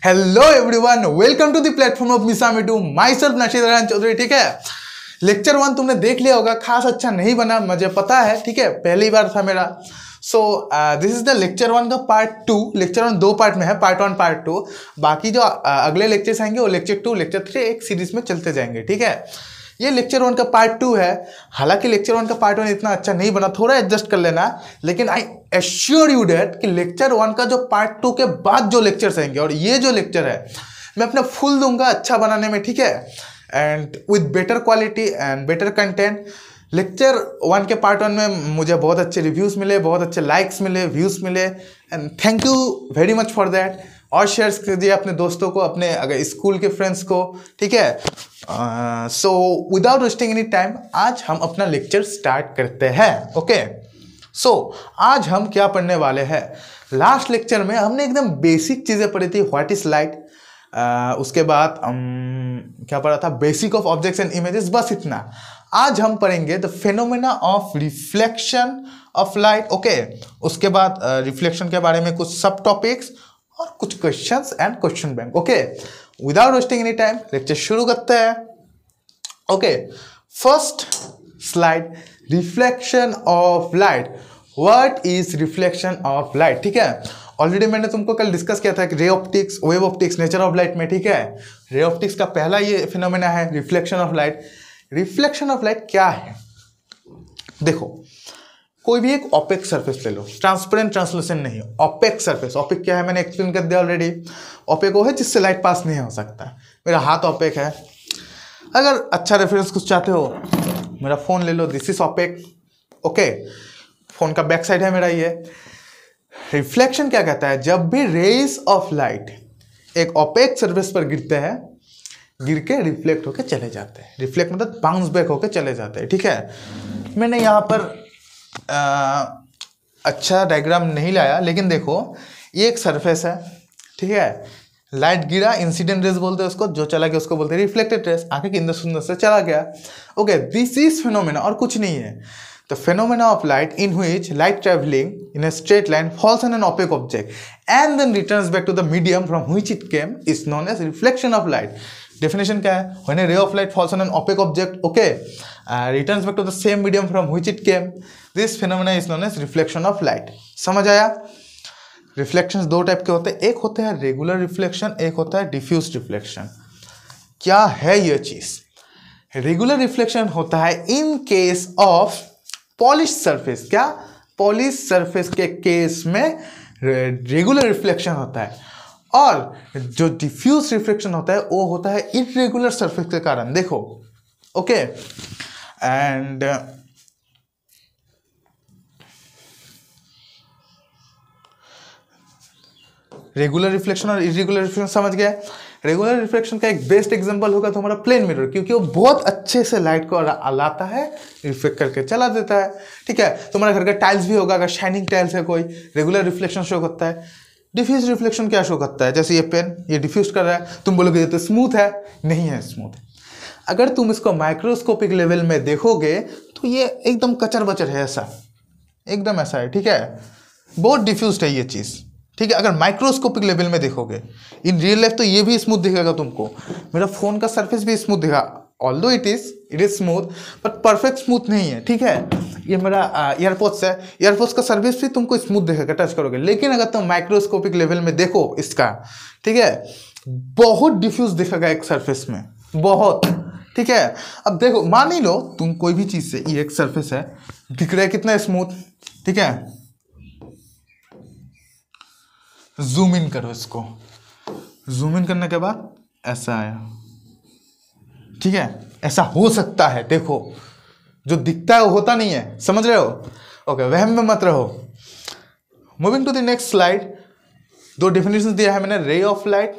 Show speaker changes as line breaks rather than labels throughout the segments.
Hello everyone, welcome to the platform of मिसामी to myself Nasheed Rayan Chaudhary. ठीक है, lecture 1 तुमने देख लिया होगा, खास अच्छा नहीं बना, मुझे पता है। ठीक है, पहली बार था मेरा। सो दिस इज द लेक्चर 1 का पार्ट 2। लेक्चर 1 दो पार्ट में है, पार्ट 1 पार्ट 2। बाकी जो अगले लेक्चर्स आएंगे वो लेक्चर 2 लेक्चर 3 एक सीरीज में चलते जाएंगे। ठीक है, ये लेक्चर 1 का पार्ट 2 है। हालांकि लेक्चर 1 का पार्ट 1 इतना अच्छा नहीं बना, थोड़ा एडजस्ट कर लेना। लेकिन आई एश्योर यू डेट कि लेक्चर 1 का जो पार्ट 2 के बाद जो लेक्चर्स आएंगे और ये जो लेक्चर है मैं अपना फुल दूंगा अच्छा बनाने में। ठीक है, and with better quality and better content. Lecture 1 के पार्ट 1 में मुझे बहुत अच्छे रिव्यूज़ मिले, बहुत अच्छे लाइक्स मिले, व्यूज़ मिले, and thank you very much for that. और शेयर कीजिए अपने दोस्तों को, अपने अगर स्कूल के फ्रेंड्स को। ठीक है, so without wasting any time आज हम अपना लेक्चर स्टार्ट करते हैं। ओके, सो आज हम क्या पढ़ने वाले हैं। लास्ट लेक्चर में हमने एकदम बेसिक चीज़ें पढ़ी थी, व्हाट इज लाइट। उसके बाद क्या पढ़ा था, basic of objects and images, बस इतना। आज हम पढ़ेंगे the phenomena of reflection of light. Okay, उसके बाद रिफ्लेक्शन के बारे में कुछ सब टॉपिक्स और कुछ questions and question bank. Okay, without wasting any time lecture शुरू करते हैं। Okay, first slide, reflection of light. What is reflection of light. ठीक है, ऑलरेडी मैंने तुमको कल डिस्कस किया था कि ray optics, wave optics, nature of light में। ठीक है, रे ऑप्टिक्स का पहला ये फिनोमेना है reflection of light. Reflection of light क्या है, देखो, कोई भी एक ऑपेक सरफेस ले लो, ट्रांसपेरेंट ट्रांसलूसेंट नहीं, ऑपेक सरफेस। ऑपेक क्या है मैंने एक्सप्लेन कर दिया ऑलरेडी। ऑपेक वो है जिससे लाइट पास नहीं हो सकता। मेरा हाथ ऑपेक है। अगर अच्छा रेफरेंस कुछ चाहते हो, मेरा फोन ले लो, this is opaque. Okay, phone का बैक साइड है मेरा ये। रिफ्लेक्शन क्या कहता है, जब भी रेज ऑफ लाइट एक ऑपेक सरफेस पर गिरते हैं, गिर के रिफ्लेक्ट होके चले जाते हैं। रिफ्लेक्ट मतलब बाउंस बैक होके चले जाते हैं। ठीक है, मैंने यहाँ पर अच्छा डायग्राम नहीं लाया, लेकिन देखो ये एक सरफेस है। ठीक है, लाइट गिरा, इंसिडेंट रेज बोलते हैं उसको, जो चला गया उसको बोलते हैं रिफ्लेक्टेड रेज, आंखें के अंदर सुंदर से चला गया। ओके, दिस इज फिनोमेना और कुछ नहीं है। The phenomena of light in which light traveling in a straight line falls on an opaque object and then returns back to the medium from which it came is known as reflection of light. Definition क्या है? When a ray of light falls on an opaque object, okay, returns back to the same medium from which it came, this phenomena is known as reflection of light. समझ आया? Reflections दो type के होते हैं, एक होता है regular reflection, एक होता है डिफ्यूज रिफ्लेक्शन। क्या है ये चीज? रेगुलर रिफ्लेक्शन होता है in case of polish surface. क्या? पॉलिश सरफेस के केस में रेगुलर रिफ्लेक्शन होता है, और जो डिफ्यूज रिफ्लेक्शन होता है वो होता है इरेगुलर सरफेस के कारण। देखो, ओके, एंड रेगुलर रिफ्लेक्शन और इरेगुलर रिफ्लेक्शन समझ गया। रेगुलर रिफ्लेक्शन का एक बेस्ट एग्जांपल होगा तो हमारा प्लेन मिरर, क्योंकि वो बहुत अच्छे से लाइट को लाता है, रिफ्लेक्ट करके चला देता है। ठीक है, तुम्हारे घर का टाइल्स भी होगा, अगर शाइनिंग टाइल्स है कोई, रेगुलर रिफ्लेक्शन शो करता है। डिफ्यूज रिफ्लेक्शन क्या शो करता है, जैसे ये पेन, ये डिफ्यूज कर रहा है, तुम बोलोगे ये तो स्मूथ है, नहीं है स्मूथ। अगर तुम इसको माइक्रोस्कोपिक लेवल में देखोगे तो ये एकदम कचर बचर है, ऐसा एकदम ऐसा है। ठीक है, बहुत डिफ्यूज है ये चीज़। ठीक है, अगर माइक्रोस्कोपिक लेवल में देखोगे, इन रियल लाइफ तो ये भी स्मूथ दिखेगा तुमको। मेरा फोन का सरफेस भी स्मूथ दिखा, although it is smooth, but perfect smooth नहीं है। ठीक है, ये मेरा ईयरपोड्स है, ईयरपोड्स का सर्विस भी तुमको स्मूथ दिखेगा टच करोगे, लेकिन अगर तुम माइक्रोस्कोपिक लेवल में देखो इसका, ठीक है, बहुत डिफ्यूज दिखेगा एक सरफेस में, बहुत। ठीक है, अब देखो, मान ही लो तुम कोई भी चीज़ से, ये एक सरफेस है, दिख रहा है कितना स्मूथ। ठीक है, जूम इन करो इसको, जूम इन करने के बाद ऐसा आया। ठीक है, ऐसा हो सकता है, देखो जो दिखता है वो होता नहीं है, समझ रहे हो? ओके, वहम में मत रहो। Moving to the next slide, दो डेफिनेशन दिया है मैंने, रे ऑफ लाइट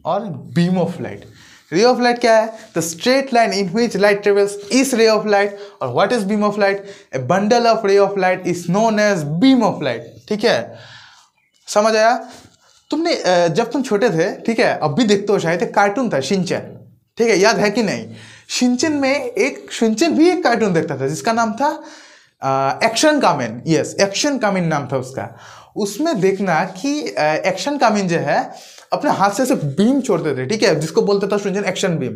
और beam of light. Ray of light क्या है? The straight line in which light travels is ray of light. और what is beam of light? A bundle of ray of light is known as beam of light. ठीक है, समझ आया? तुमने जब तुम छोटे थे, ठीक है, अब भी देखते हो शायद, एक कार्टून था शिनचैन। ठीक है, याद है कि नहीं? शिनचैन भी एक कार्टून देखता था जिसका नाम था एक्शन कामेन। यस, एक्शन कामेन नाम था उसका। उसमें देखना कि एक्शन कामिन जो है अपने हाथ से ऐसे बीम छोड़ते थे, ठीक है, जिसको बोलते था सृंजन एक्शन बीम।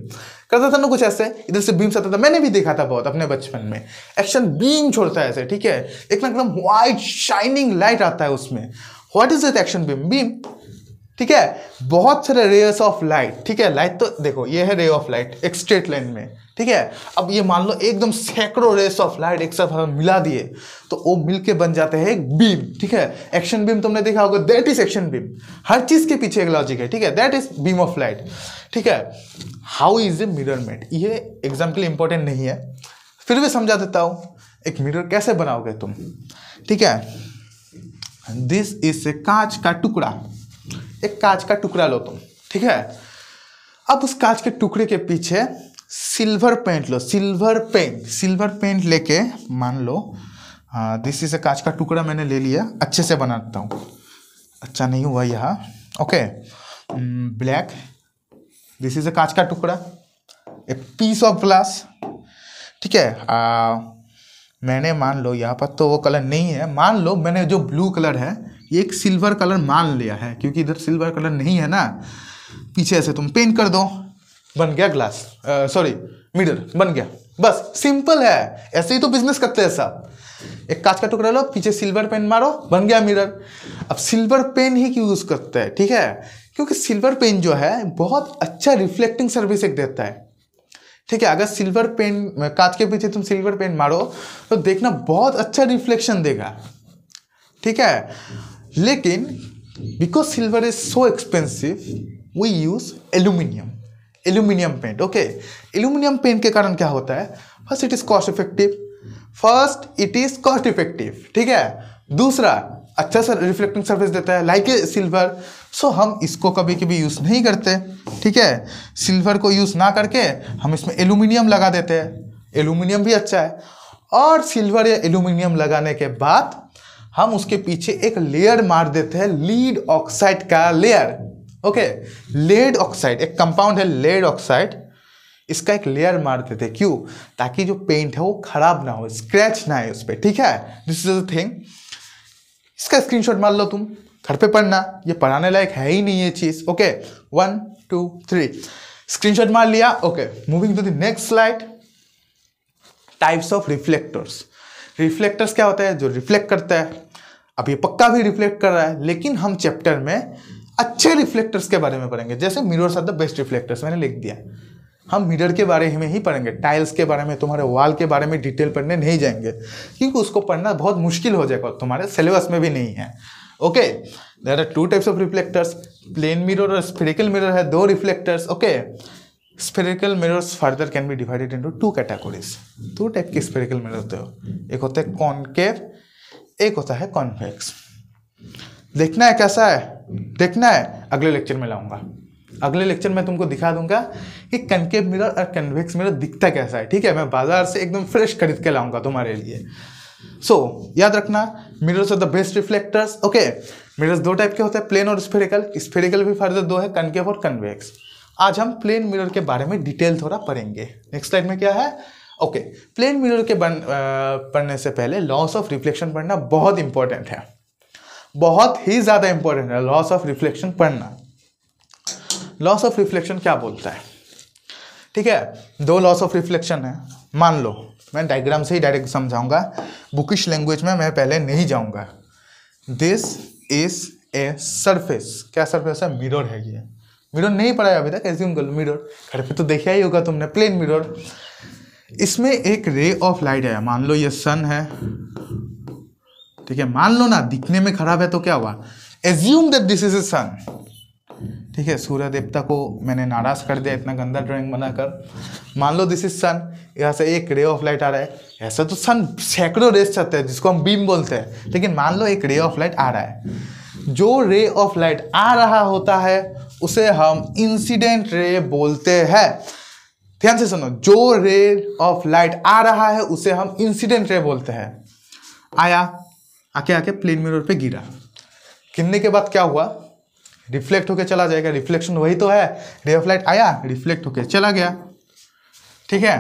करता था ना कुछ ऐसे, इधर से बीम आता था, मैंने भी देखा था बहुत अपने बचपन में। एक्शन बीम छोड़ता है ऐसे, ठीक है, एक ना एकदम व्हाइट शाइनिंग लाइट आता है उसमें। What is it? Action beam, beam, ठीक है, बहुत सारे रेयर्स ऑफ लाइट, ठीक है। लाइट तो देखो ये है रे ऑफ लाइट एक स्ट्रेट लाइन में, ठीक है। अब ये मान लो एकदम सैकड़ों रेस ऑफ लाइट एक साथ हम मिला दिए तो वो मिलके बन जाते हैं एक बीम, ठीक है। एक्शन बीम तुमने देखा होगा, दैट इज एक्शन बीम। हर चीज के पीछे एक लॉजिक है, ठीक है, that is beam of light, ठीक है। How is a mirror made, ये एग्जाम्पल इंपॉर्टेंट नहीं है, फिर भी समझा देता हूं। एक मिरर कैसे बनाओगे तुम, ठीक है। दिस इज ए कांच का टुकड़ा, एक कांच का टुकड़ा लो तुम, ठीक है। अब उस कांच के टुकड़े के पीछे सिल्वर पेंट लो, सिल्वर पेंट लेके मान लो दिस इज ए कांच का टुकड़ा मैंने ले लिया, अच्छे से बनाता हूँ, अच्छा नहीं हुआ यहाँ, ओके। ब्लैक, दिस इज ए कांच का टुकड़ा, ए पीस ऑफ ग्लास, ठीक है। मैंने मान लो यहाँ पर तो वो कलर नहीं है, मान लो मैंने जो ब्लू कलर है ये एक सिल्वर कलर मान लिया है, क्योंकि इधर सिल्वर कलर नहीं है ना। पीछे ऐसे तुम पेंट कर दो, बन गया ग्लास, सॉरी मिरर बन गया, बस सिंपल है। ऐसे ही तो बिजनेस करते हैं सब। एक कांच का टुकड़ा लो, पीछे सिल्वर पेन मारो, बन गया मिरर। अब सिल्वर पेन ही क्यों यूज करते हैं, ठीक है, क्योंकि सिल्वर पेन जो है बहुत अच्छा रिफ्लेक्टिंग सर्विस एक देता है, ठीक है। अगर सिल्वर पेन कांच के पीछे तुम सिल्वर पेन मारो तो देखना बहुत अच्छा रिफ्लेक्शन देगा, ठीक है। लेकिन because silver is so expensive we use aluminium paint, okay. Aluminium paint के कारण क्या होता है, first it is cost effective, ठीक है। दूसरा अच्छा सा रिफ्लेक्टिंग सरफेस देता है लाइक ए सिल्वर, सो हम इसको कभी कभी यूज नहीं करते, ठीक है। सिल्वर को यूज ना करके हम इसमें एल्यूमिनियम लगा देते हैं, एल्यूमिनियम भी अच्छा है। और सिल्वर या एल्यूमिनियम लगाने के बाद हम उसके पीछे एक लेयर मार देते हैं, लीड ऑक्साइड का लेयर, ओके। लेड ऑक्साइड एक कंपाउंड है, लेड ऑक्साइड, इसका एक लेयर मार देते हैं, क्यों? ताकि जो पेंट है वो खराब ना हो, स्क्रैच ना है उस पर, ठीक है। This is the thing. इसका स्क्रीनशॉट मार लो तुम, घर पे पढ़ना, ये पढ़ाने लायक है ही नहीं ये चीज, ओके। 1 2 3 स्क्रीनशॉट मार लिया, okay. Moving to the next slide. Types of reflectors. Reflectors क्या होता है? जो रिफ्लेक्ट करता है। अब ये पक्का भी रिफ्लेक्ट कर रहा है, लेकिन हम चैप्टर में अच्छे रिफ्लेक्टर्स के बारे में पढ़ेंगे, जैसे mirrors are the best reflectors, मैंने लिख दिया। हम मिरर के बारे में ही पढ़ेंगे, टाइल्स के बारे में, तुम्हारे वॉल के बारे में डिटेल पढ़ने नहीं जाएंगे, क्योंकि उसको पढ़ना बहुत मुश्किल हो जाएगा, तुम्हारे सिलेबस में भी नहीं है, okay. There are 2 types of reflectors, plane mirror और स्फेरिकल मिरर है, 2 reflectors, okay. Spherical mirrors further can be divided into 2 categories. 2 type के स्फेरिकल मिरर होते हो, एक होता है कॉनकेव, एक होता है कॉन्वेक्स। देखना है कैसा है, देखना है, अगले लेक्चर में लाऊंगा। अगले लेक्चर में तुमको दिखा दूंगा कि कनकेव मिरर और कन्वेक्स मिरर दिखता कैसा है, ठीक है। मैं बाजार से एकदम फ्रेश खरीद के लाऊंगा तुम्हारे लिए। सो याद रखना, mirrors are the best reflectors, okay. Mirrors 2 type के होते हैं, प्लेन और स्फेरिकल। स्फेरिकल भी फर्दर 2 है, कनकेव और कन्वेक्स। आज हम प्लेन मिरर के बारे में डिटेल थोड़ा पढ़ेंगे। नेक्स्ट स्लाइड में क्या है, ओके। प्लेन मिरर के पढ़ने से पहले लॉस ऑफ रिफ्लेक्शन पढ़ना बहुत इंपॉर्टेंट है, बहुत ही ज्यादा इंपॉर्टेंट है लॉस ऑफ रिफ्लेक्शन पढ़ना। लॉस ऑफ रिफ्लेक्शन क्या बोलता है, ठीक है। 2 लॉस ऑफ रिफ्लेक्शन है, मान लो। मैं डायग्राम से ही डायरेक्ट समझाऊंगा, बुकिश लैंग्वेज में मैं पहले नहीं जाऊंगा। दिस इज ए सरफेस, क्या सरफेस है? मिरर है ये। मिरर नहीं पढ़ा है अभी तक, एज्यूम कर लो मिरर, घर पे तो देखा ही होगा तुमने, प्लेन मिरर। इसमें एक रे ऑफ लाइट है, मान लो ये सन है, ठीक है। मान लो ना दिखने में खराब है तो क्या हुआ, assume that this is a sun, ठीक है। सूर्य देवता को मैंने नाराज कर दिया इतना गंदा ड्राइंग बनाकर। मान लो दिस इज सन, यहाँ से एक रे ऑफ लाइट आ रहा है। ऐसा तो सन सैकड़ों रेस चलते हैं जिसको हम बीम बोलते हैं, लेकिन मान लो एक रे ऑफ लाइट आ रहा है। जो रे ऑफ लाइट आ रहा होता है उसे हम इंसिडेंट रे बोलते हैं। ध्यान से सुनो, जो रे ऑफ लाइट आ रहा है उसे हम इंसिडेंट रे बोलते हैं। आया, आके आके प्लेन मिरर पे गिरा, गिरने के बाद क्या हुआ, रिफ्लेक्ट होके चला जाएगा। रिफ्लेक्शन वही तो है, रे ऑफ लाइट आया, रिफ्लेक्ट होके चला गया, ठीक है।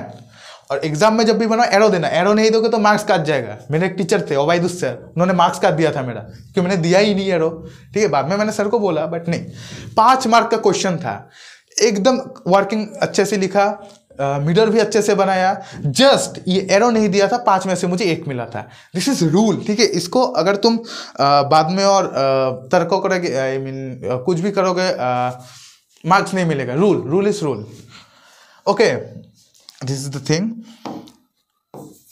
और एग्जाम में जब भी बनाओ एरो देना, एरो नहीं दोगे तो मार्क्स काट जाएगा। मेरे एक टीचर थे ओबायदुल सर, उन्होंने मार्क्स काट दिया था मेरा क्योंकि मैंने दिया ही नहीं एरो। ठीक है, बाद में मैंने सर को बोला, बट नहीं। 5 मार्क का क्वेश्चन था, एकदम वर्किंग अच्छे से लिखा, मिरर भी अच्छे से बनाया, जस्ट ये एरो नहीं दिया था, 5 में से मुझे 1 मिला था। This is rule. ठीक है, इसको अगर तुम बाद में और तर्कों करोगे, आई मीन कुछ भी करोगे, मार्क्स नहीं मिलेगा। Rule is rule. Okay, this is the thing.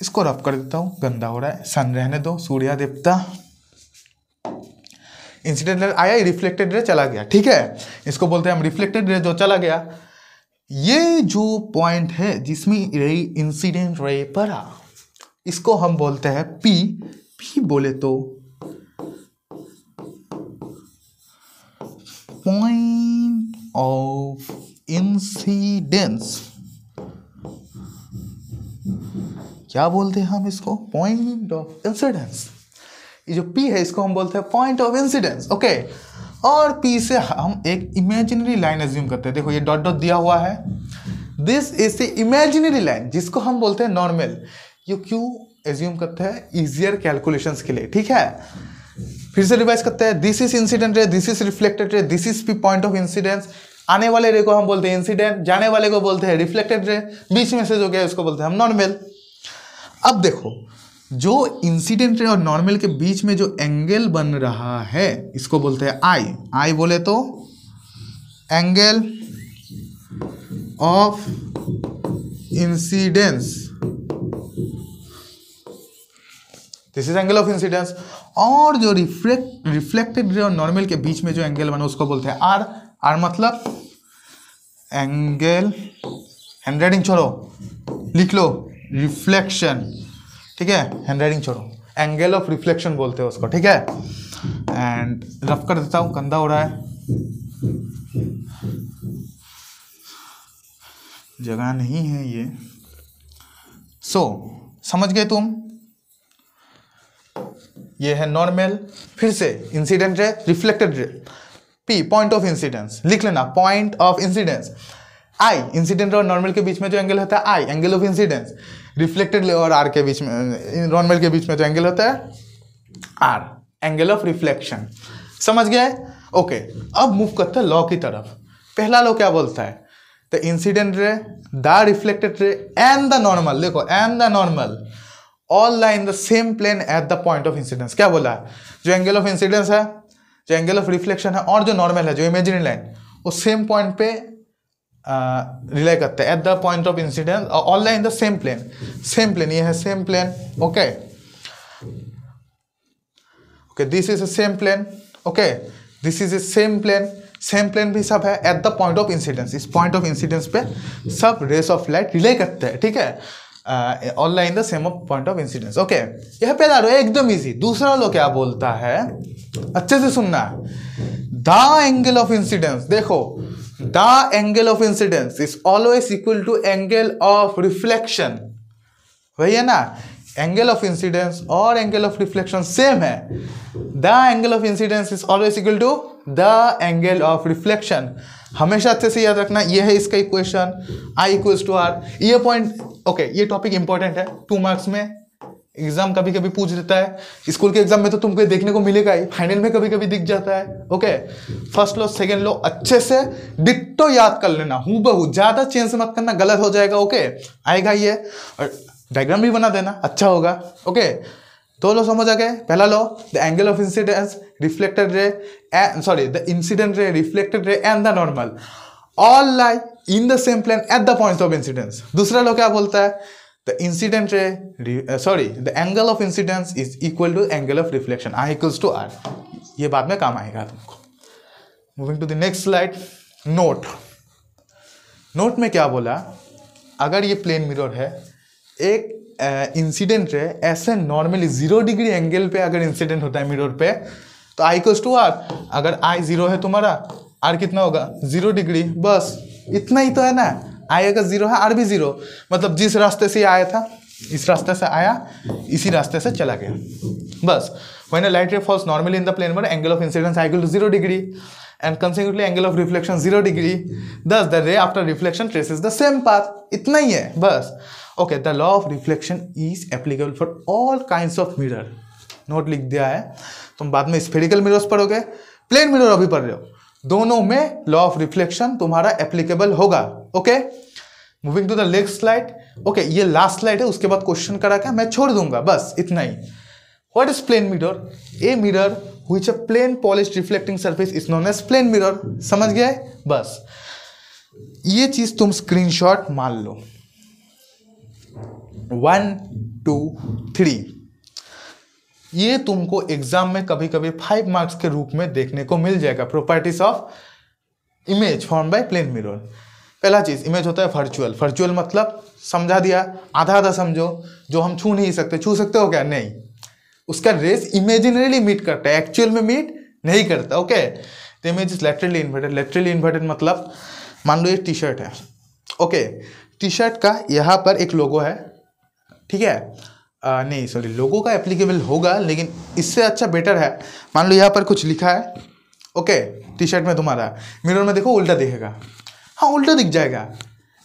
इसको रफ कर देता हूँ, गंदा हो रहा है। सन रहने दो, सूर्या देवता। इंसिडेंट रे आया, रिफ्लेक्टेड रे चला गया। ठीक है, इसको बोलते हैं हम रिफ्लेक्टेड रे, जो चला गया। ये जो पॉइंट है जिसमें रे इंसिडेंट रे पड़ा, इसको हम बोलते हैं पी बोले तो पॉइंट ऑफ इंसिडेंस। क्या बोलते हैं हम इसको? Point of incidence. ये जो P है इसको हम बोलते हैं पॉइंट ऑफ इंसिडेंस। ओके, और P से हम एक इमेजिनरी लाइन एज्यूम करते हैं। देखो ये डॉट डॉट दिया हुआ है, this is A imaginary line जिसको हम बोलते हैं नॉर्मल। ये क्यों एज्यूम करते हैं? इजियर कैलकुलेशंस के लिए। ठीक है, फिर से रिवाइज करते हैं। This is incident ray, this is reflected ray, this is point of incidence. आने वाले रे को हम बोलते हैं इंसिडेंट, जाने वाले को बोलते हैं रिफ्लेक्टेड रे, बीच में से जो गया उसको बोलते हैं हम नॉर्मल। अब देखो, जो इंसिडेंट रे और नॉर्मल के बीच में जो एंगल बन रहा है इसको बोलते हैं आई बोले तो angle of incidence. This is angle of incidence. और जो रिफ्लेक्टेड रे और नॉर्मल के बीच में जो एंगल बना उसको बोलते हैं आर मतलब एंगल, हैंडराइटिंग छोड़ो, लिख लो, रिफ्लेक्शन। ठीक है, हैंडराइटिंग छोड़ो, एंगल ऑफ रिफ्लेक्शन बोलते हैं उसको। ठीक है, एंड रफ कर देता हूं, गंदा हो रहा है, जगह नहीं है ये। समझ गए तुम? ये है नॉर्मल, फिर से इंसिडेंट रे, रिफ्लेक्टेड रे, P पॉइंट ऑफ इंसिडेंस। लिख लेना, point of incidence. I incident और नॉर्मल के बीच में जो एंगल होता है I, angle of incidence. Reflected और R के बीच में, नॉर्मल के बीच में जो एंगल होता है R, एंगल ऑफ रिफ्लेक्शन। समझ गए? ओके, अब मूव करते हैं लॉ की तरफ। पहला लॉ क्या बोलता है? The incident ray, the reflected ray and the normal, देखो and the normal all lie in the same plane at the point of incidence. क्या बोला? जो एंगल ऑफ इंसिडेंस है, जो एंगल ऑफ रिफ्लेक्शन है और जो नॉर्मल है, जो इमेजिनरी लाइन, वो सेम पॉइंट पे रिले करते हैं at the point of incidence, all lie in the same plane. ये है same plane. Okay, this is a same plane. Okay, this is a same plane भी सब है at the point of incidence. इस point of incidence पे सब race of light relay करते हैं। ठीक है, all lie in the same point of incidence. Okay, यह पहला लो एकदम इजी। दूसरा लो क्या बोलता है, अच्छे से सुनना, द एंगल ऑफ इंसिडेंस। देखो, the angle of incidence is always equal to angle of reflection. वही है ना, एंगल ऑफ इंसिडेंस और एंगल ऑफ रिफ्लेक्शन सेम है। The angle of incidence is always equal to the angle of reflection. हमेशा अच्छे से याद रखना, ये है इसका equation, I equals to R। ये पॉइंट, ओके, ये टॉपिक इंपॉर्टेंट है, 2 मार्क्स में एग्जाम कभी कभी पूछ देता है। स्कूल के एग्जाम में तो तुमको देखने को मिलेगा ही, फाइनल में कभी कभी दिख जाता है। ओके, फर्स्ट लो, सेकंड लो, अच्छे से डिट्टो याद कर लेना, हूबहू, ज्यादा चेंज मत करना, गलत हो जाएगा। ओके, आएगा ये, और डायग्राम भी बना देना, अच्छा होगा। ओके, दो लो समझ आ गए। पहला law, the angle of incidence, reflected ray, the incident ray, reflected ray and the normal all lie in the same plane at the point of incidence. दूसरा लो क्या बोलता है, the incident ray, the angle of incidence is equal to angle of reflection, I equals to R। ये बाद में काम आएगा तुमको। Moving to the next slide, note में क्या बोला, अगर ये प्लेन मिरर है, एक इंसिडेंट रे ऐसे नॉर्मली 0 डिग्री एंगल पे अगर इंसिडेंट होता है मिरर पे, तो I इक्वल्स टू R। अगर I 0 है तुम्हारा, R कितना होगा? 0 डिग्री। बस इतना ही तो है ना, I अगर 0 है, R भी 0, मतलब जिस रास्ते से आया था, इस रास्ते से आया, इसी रास्ते से चला गया। बस, when a light ray falls normally in the plane पर, angle of incidence I equal to 0 degree and consequently angle of reflection 0 degree. Thus the ray after reflection traces the same path. इतना ही है बस. Okay, the law of reflection is applicable for all kinds of mirror. Note लिख दिया है. तुम बाद में spherical mirrors पढ़ोगे, प्लेन मिरर अभी पढ़ रहे हो, दोनों में लॉ ऑफ रिफ्लेक्शन तुम्हारा एप्लीकेबल होगा. Okay, moving to the next slide. Okay, ये लास्ट स्लाइड है, उसके बाद क्वेश्चन करा के मैं छोड़ दूंगा, बस इतना ही. What is plane mirror? A mirror which a plane polished reflecting surface is known as plane mirror. समझ गए? बस ये चीज तुम स्क्रीनशॉट मान लो. 1 2 3 ये तुमको एग्जाम में कभी कभी 5 मार्क्स के रूप में देखने को मिल जाएगा. Properties of image form by plane mirror. पहला चीज, इमेज होता है वर्चुअल. वर्चुअल मतलब समझा दिया, आधा आधा समझो. जो हम छू नहीं सकते, छू सकते हो क्या? नहीं. उसका रेस इमेजिनरीली मीट करता है, एक्चुअल में मीट नहीं करता. Okay, the image is laterally inverted. Laterally inverted मतलब मान लो ये टी शर्ट है. ओके, टी शर्ट का यहाँ पर एक लोगो है, ठीक है. नहीं सॉरी, लोगो का एप्लीकेबल होगा, लेकिन इससे अच्छा बेटर है. मान लो यहाँ पर कुछ लिखा है. ओके, टी शर्ट में तुम्हारा मिरर में देखो उल्टा दिखेगा. हाँ, उल्टा दिख जाएगा.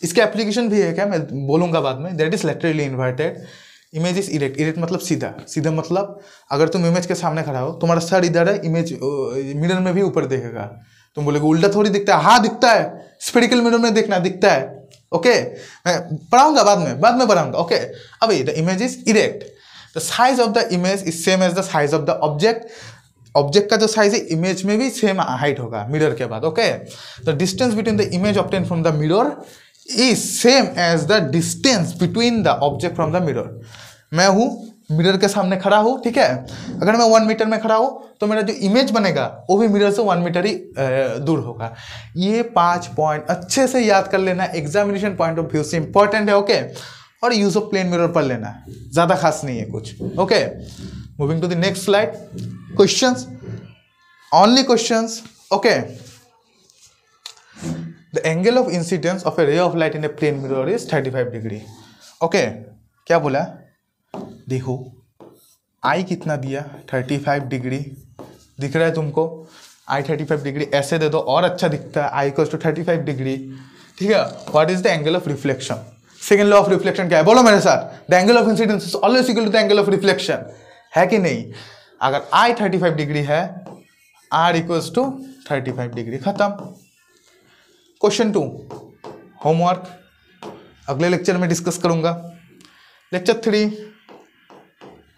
इसका एप्लीकेशन भी है क्या, मैं बोलूँगा बाद में. That is laterally inverted. Image is erect. Erect मतलब सीधा. सीधा मतलब अगर तुम इमेज के सामने खड़ा हो, तुम्हारा सर इधर है, इमेज मिरर में भी ऊपर दिखेगा. तुम बोलोगे उल्टा थोड़ी दिखता है. हाँ दिखता है, स्फेरिकल मिरर में देखना दिखता है. ओके, मैं पढ़ाऊंगा बाद में पढ़ाऊंगा. ओके, अभी the image is erect. The size of the image is same as the size of the object. Object का जो साइज है इमेज में भी सेम हाइट होगा मिरर के बाद. Okay, the distance between the image obtain from the mirror is same as the distance between the object from the mirror. मैं हूँ मिरर के सामने खड़ा हूँ, ठीक है. अगर मैं 1 मीटर में खड़ा हूँ तो मेरा जो इमेज बनेगा वो भी मिरर से 1 मीटर ही दूर होगा. ये 5 पॉइंट अच्छे से याद कर लेना, एग्जामिनेशन पॉइंट ऑफ व्यू से इंपॉर्टेंट है. ओके, और यूज ऑफ प्लेन मिरर पढ़ लेना, ज़्यादा खास नहीं है कुछ. Okay, moving to the next slide. Questions, only questions. Okay, the angle of incidence of a ray of light in a plane mirror is 35 degree. Okay, क्या बोला? देखो आई कितना दिया, 35 डिग्री दिख रहा है तुमको. आई 35 डिग्री ऐसे दे दो और अच्छा दिखता है. आई इक्वल्स टू 35 डिग्री, ठीक है. What is the angle of reflection? Second law of reflection क्या है? बोलो मेरे साथ. The angle of incidence is always equal to the angle of reflection. है कि नहीं? अगर आई 35 डिग्री है, आर इक्वल्स टू 35 डिग्री. खत्म. क्वेश्चन 2, होमवर्क अगले लेक्चर में डिस्कस करूंगा. लेक्चर 3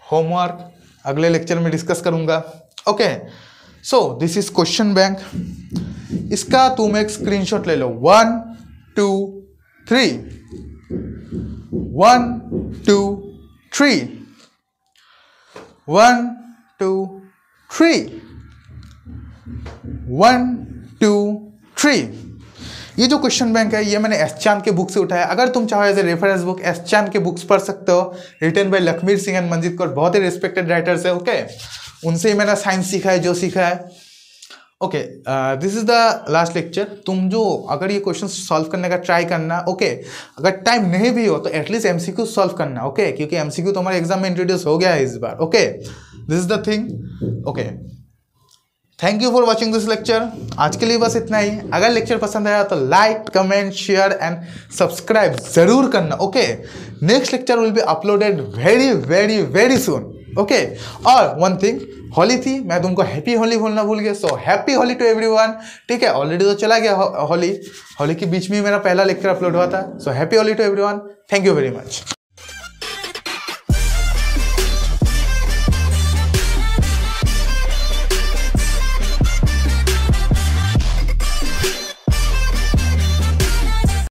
होमवर्क अगले लेक्चर में डिस्कस करूंगा. Okay, so this is question bank. इसका तुम एक स्क्रीनशॉट ले लो. 1 2 3 1 2 3 1 2 3 1 2 3. ये जो क्वेश्चन बैंक है ये मैंने एस चांद के बुक से उठाया. अगर तुम चाहो as a reference book S Chand के बुक्स पढ़ सकते हो. Written by Lakhmir Singh and Manjeet Kaur, बहुत ही रिस्पेक्टेड राइटर्स है. ओके, उनसे ही मैंने साइंस सीखा है जो सीखा है. Okay, this is the last lecture. तुम जो अगर ये क्वेश्चन सॉल्व करने का ट्राई करना. ओके, अगर टाइम नहीं भी हो तो एटलीस्ट एमसीक्यू सॉल्व करना. ओके, क्योंकि एमसीक्यू तो हमारे एग्जाम में इंट्रोड्यूस हो गया है इस बार. Okay, this is the thing. Okay, thank you for watching this lecture. आज के लिए बस इतना ही. अगर लेक्चर पसंद आया तो like, comment, share and subscribe जरूर करना. Okay, next lecture will be uploaded very very very soon. Okay, और वन थिंग, होली थी, मैं तुमको हैप्पी होली बोलना भूल गया. So happy Holi to everyone. ठीक है, ऑलरेडी तो चला गया होली. होली के बीच में मेरा पहला लेक्चर अपलोड हुआ था. So happy Holi to everyone. Thank you very much.